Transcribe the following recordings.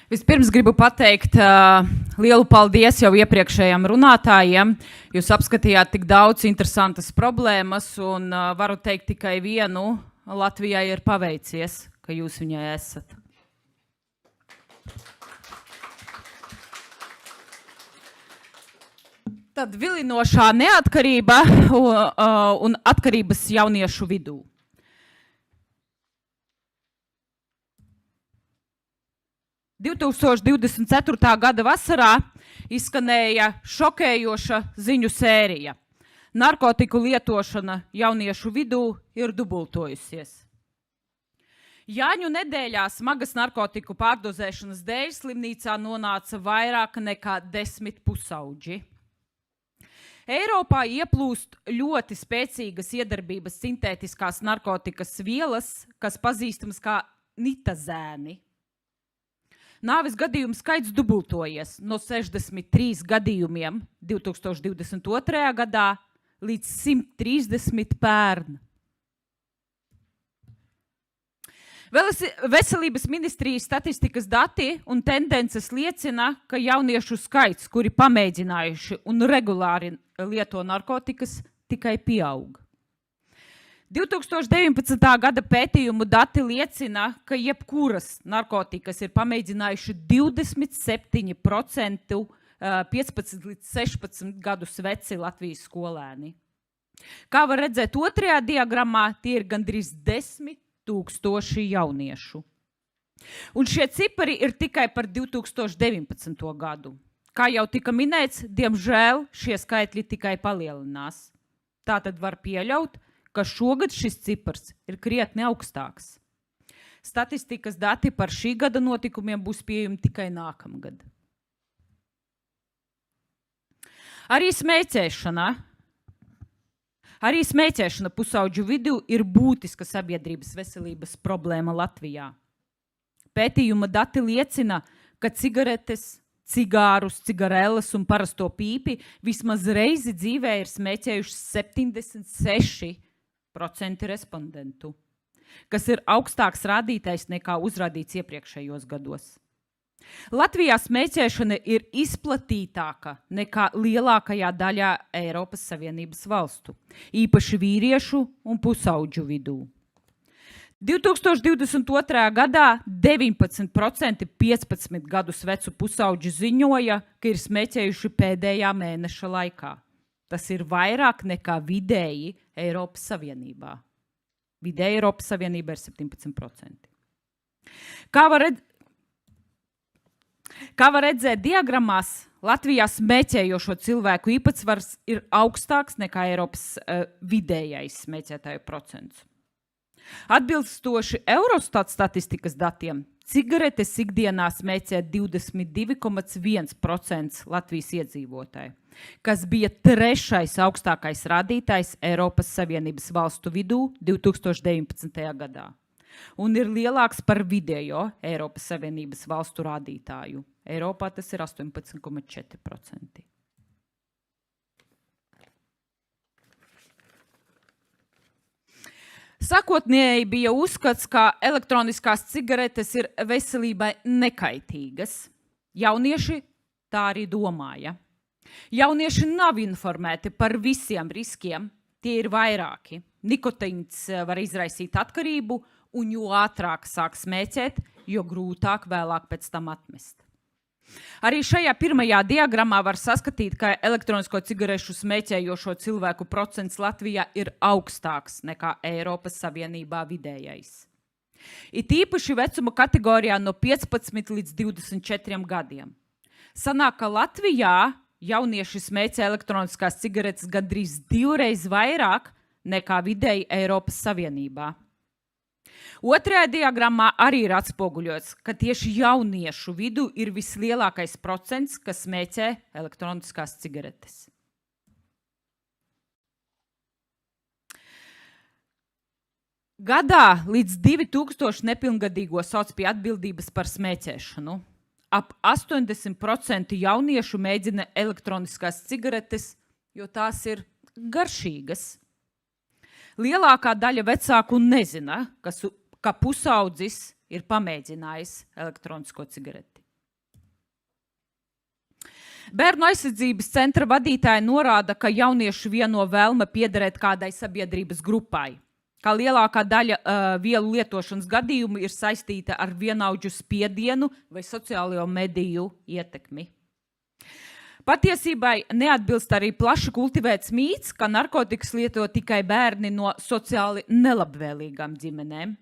Vispirms gribu pateikt lielu paldies jau iepriekšējiem runātājiem. Jūs apskatījāt tik daudz interesantas problēmas un varu teikt tikai vienu. Latvijai ir paveicies, ka jūs viņai esat. Tad vilinošā neatkarība un atkarības jauniešu vidū. – 2024. gada vasarā izskanēja šokējoša ziņu sērija. Narkotiku lietošana jauniešu vidū ir dubultojusies. Jāņu nedēļā smagas narkotiku pārdozēšanas dēļ slimnīcā nonāca vairāk nekā 10 pusauģi. Eiropā ieplūst ļoti spēcīgas iedarbības sintētiskās narkotikas vielas, kas pazīstamas kā nitazēni. Nāves gadījumu skaits dubultojies no 63 gadījumiem 2022. gadā līdz 130 pērn. Veselības ministrijas statistikas dati un tendences liecina, ka jauniešu skaits, kuri pamēģinājuši un regulāri lieto narkotikas, tikai pieaug. 2019. gada pētījumu dati liecina, ka jebkuras narkotikas ir pamēģinājuši 27% 15 līdz 16 gadus veci Latvijas skolēni. Kā var redzēt otrajā diagrammā, tie ir gandrīz 10 000 jauniešu. Un šie cipari ir tikai par 2019. gadu. Kā jau tika minēts, diemžēl šie skaitļi tikai palielinās. Tātad var pieļaut, ka šogad šis cipars ir krietni augstāks. Statistikas dati par šī gada notikumiem būs pieejami tikai nākamgad. Arī smēķēšana pusauģu vidū ir būtiska sabiedrības veselības problēma Latvijā. Pētījuma dati liecina, ka cigaretes, cigārus, cigareles un parasto pīpi vismaz reizi dzīvē ir smēķējuši 76% respondentu, kas ir augstāks rādītājs nekā uzrādīts iepriekšējos gados. Latvijā smēķēšana ir izplatītāka nekā lielākajā daļā Eiropas Savienības valstu, īpaši vīriešu un pusauģu vidū. 2022. gadā 19% 15 gadus vecu pusauģu ziņoja, ka ir smēķējuši pēdējā mēneša laikā. Tas ir vairāk nekā vidēji Eiropas Savienībā. Vidēji Eiropas Savienībā ir 17%. Kā var redzēt diagrammās, Latvijā smēķējošo cilvēku īpatsvars ir augstāks nekā Eiropas vidējais smēķētāju procents. Atbilstoši Eurostat statistikas datiem, cigaretes ikdienā smēķē 22,1% Latvijas iedzīvotāju, kas bija trešais augstākais rādītājs Eiropas Savienības valstu vidū 2019. gadā. Un ir lielāks par vidējo Eiropas Savienības valstu rādītāju. Eiropā tas ir 18,4%. Sākotnēji bija uzskats, ka elektroniskās cigaretes ir veselībai nekaitīgas. Jaunieši tā arī domāja. Jaunieši nav informēti par visiem riskiem, tie ir vairāki. Nikotīns var izraisīt atkarību, un jo ātrāk sāk smēķēt, jo grūtāk vēlāk pēc tam atmest. Arī šajā pirmajā diagrammā var saskatīt, ka elektronisko cigarešu smēķējošo cilvēku procents Latvijā ir augstāks nekā Eiropas Savienībā vidējais. It īpaši vecuma kategorijā no 15 līdz 24 gadiem. Sanāk, ka Latvijā jaunieši smēķē elektroniskās cigaretes gandrīz 2 reizes vairāk nekā vidēji Eiropas Savienībā. Otrajā diagrammā arī ir atspoguļots, ka tieši jauniešu vidū ir vislielākais procents, kas smēķē elektroniskās cigaretes. Gadā līdz 2000 nepilngadīgo sauc pie atbildības par smēķēšanu. Ap 80% jauniešu mēģina elektroniskās cigaretes, jo tās ir garšīgas. Lielākā daļa vecāku nezina, ka pusaudzis ir pamēģinājis elektronisko cigareti. Bērnu aizsardzības centra vadītāja norāda, ka jauniešu vieno vēlme piederēt kādai sabiedrības grupai, kā lielākā daļa vielu lietošanas gadījumu ir saistīta ar vienaudžu spiedienu vai sociālo mediju ietekmi. Patiesībai neatbilst arī plaši kultivēts mīts, ka narkotikas lieto tikai bērni no sociāli nelabvēlīgām ģimenēm.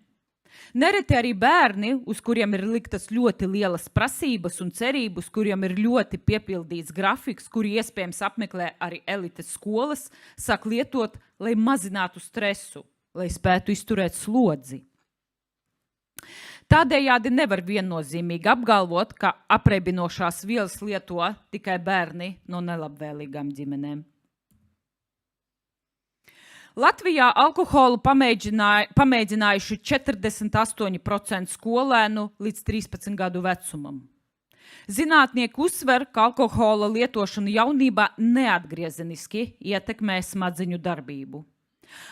Nereti arī bērni, uz kuriem ir liktas ļoti lielas prasības un cerības, kuriem ir ļoti piepildīts grafiks, kuri iespējams apmeklē arī elites skolas, sāk lietot, lai mazinātu stresu, lai spētu izturēt slodzi. Tādējādi nevar viennozīmīgi apgalvot, ka apreibinošās vielas lieto tikai bērni no nelabvēlīgām ģimenēm. Latvijā alkoholu pamēģinājuši 48% skolēnu līdz 13 gadu vecumam. Zinātnieki uzsver, ka alkohola lietošana jaunībā neatgriezeniski ietekmē smadzeņu darbību.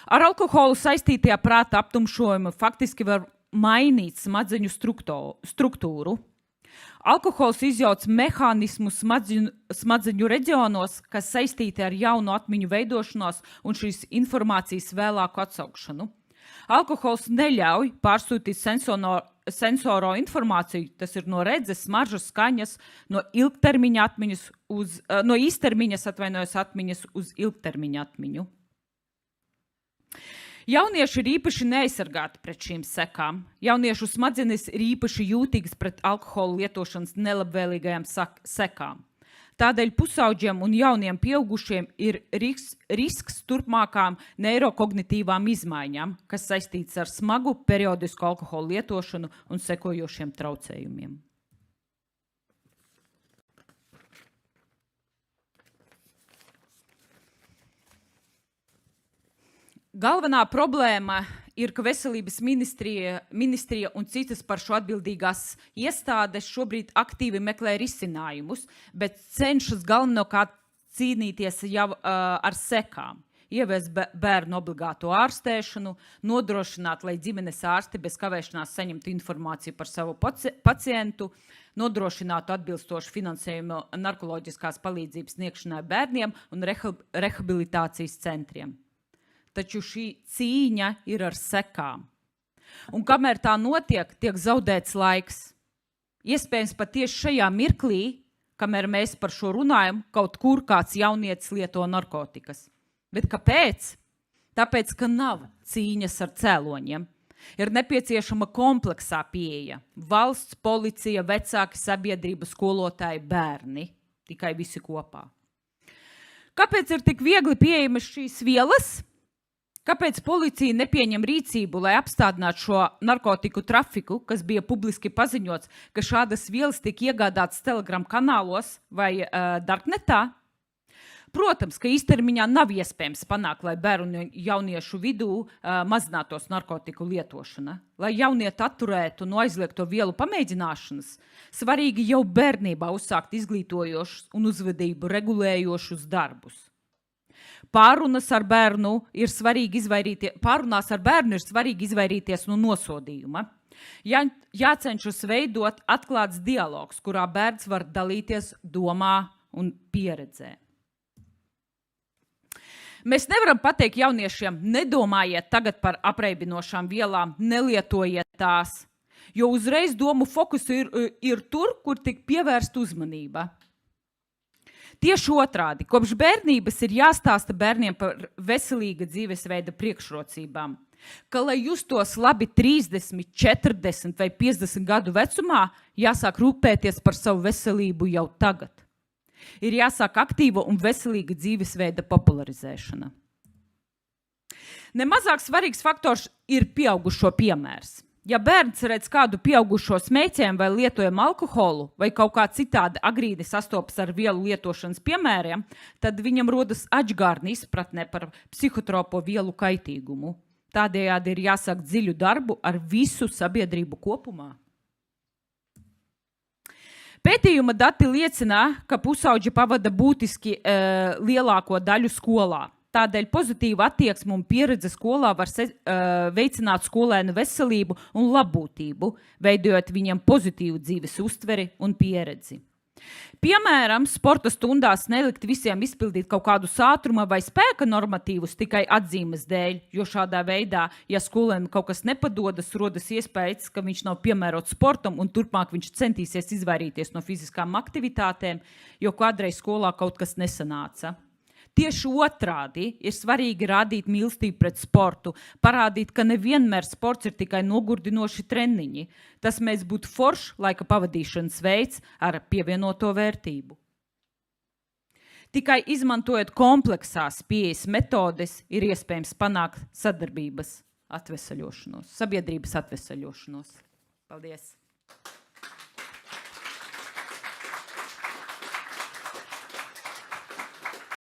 Ar alkoholu saistītajā prāta aptumšojuma faktiski var mainīt smadzeņu struktūru. Alkohols izjauc mehānismu smadzeņu reģionos, kas saistīti ar jaunu atmiņu veidošanos un šīs informācijas vēlāku atsaukšanu. Alkohols neļauj pārsūtīt sensoro informāciju, tas ir no redzes, smaržas, skaņas, no īstermiņas atmiņas uz ilgtermiņa atmiņu. Jaunieši ir īpaši neaizsargāti pret šīm sekām. Jauniešu smadzenes ir īpaši jūtīgas pret alkohola lietošanas nelabvēlīgajām sekām. Tādēļ pusauģiem un jauniem pieaugušiem ir risks turpmākām neirokognitīvām izmaiņām, kas saistīts ar smagu periodisku alkohola lietošanu un sekojošiem traucējumiem. Galvenā problēma ir, ka veselības ministrija un citas par šo atbildīgās iestādes šobrīd aktīvi meklē risinājumus, bet cenšas galvenokārt cīnīties jau ar sekām. Ieviest bērnu obligāto ārstēšanu, nodrošināt, lai ģimenes ārsti bez kavēšanās saņemtu informāciju par savu pacientu, nodrošinātu atbilstošu finansējumu narkoloģiskās palīdzības sniegšanai bērniem un rehabilitācijas centriem. Taču šī cīņa ir ar sekām. Un kamēr tā notiek, tiek zaudēts laiks. Iespējams, pat tieši šajā mirklī, kamēr mēs par šo runājam, kaut kur kāds jaunietis lieto narkotikas. Bet kāpēc? Tāpēc, ka nav cīņas ar cēloņiem. Ir nepieciešama kompleksā pieeja. Valsts, policija, vecāki, sabiedrība, skolotāji, bērni. Tikai visi kopā. Kāpēc ir tik viegli pieejamas šīs vielas? Kāpēc policija nepieņem rīcību, lai apstādinātu šo narkotiku trafiku, kas bija publiski paziņots, ka šādas vielas tiek iegādātas Telegram kanālos vai darknetā? Protams, ka īstermiņā nav iespējams panākt, lai bērnu un jauniešu vidū mazinātos narkotiku lietošana. Lai jaunieti atturētu no aizliegto vielu pamēģināšanas, svarīgi jau bērnībā uzsākt izglītojošus un uzvedību regulējošus darbus. Pārunās ar bērnu ir svarīgi izvairīties no nosodījuma. Jācenšas veidot atklāts dialogs, kurā bērns var dalīties domā un pieredzē. Mēs nevaram pateikt jauniešiem, nedomājiet tagad par apreibinošām vielām, nelietojiet tās, jo uzreiz domu fokus ir tur, kur tik pievērsta uzmanība. Tieši otrādi, kopš bērnības ir jāstāsta bērniem par veselīga dzīvesveida priekšrocībām, ka, lai justos labi 30, 40 vai 50 gadu vecumā, jāsāk rūpēties par savu veselību jau tagad. Ir jāsāk aktīva un veselīga dzīvesveida popularizēšana. Nemazāk svarīgs faktors ir pieaugušo piemērs. Ja bērns redz kādu pieaugušo smēķējumu vai lietojumu alkoholu vai kaut kā citādi agrīni sastopas ar vielu lietošanas piemēriem, tad viņam rodas atžgārna izpratne par psihotropo vielu kaitīgumu. Tādējādi ir jāsāk dziļu darbu ar visu sabiedrību kopumā. Pētījuma dati liecina, ka pusauģi pavada būtiski lielāko daļu skolā. Tādēļ pozitīva attieksme un pieredze skolā var veicināt skolēnu veselību un labbūtību, veidojot viņiem pozitīvu dzīves uztveri un pieredzi. Piemēram, sporta stundās nelikt visiem izpildīt kaut kādus ātruma vai spēka normatīvus tikai atzīmes dēļ, jo šādā veidā, ja skolēnam kaut kas nepadodas, rodas iespējas, ka viņš nav piemērots sportam un turpmāk viņš centīsies izvairīties no fiziskām aktivitātēm, jo kādreiz skolā kaut kas nesanāca. Tieši otrādi ir svarīgi rādīt mīlestību pret sportu, parādīt, ka nevienmēr sports ir tikai nogurdinoši treniņi. Tas mēs būtu foršs laika pavadīšanas veids ar pievienoto vērtību. Tikai izmantojot kompleksās pieejas metodes, ir iespējams panākt sabiedrības atvesaļošanos. Paldies!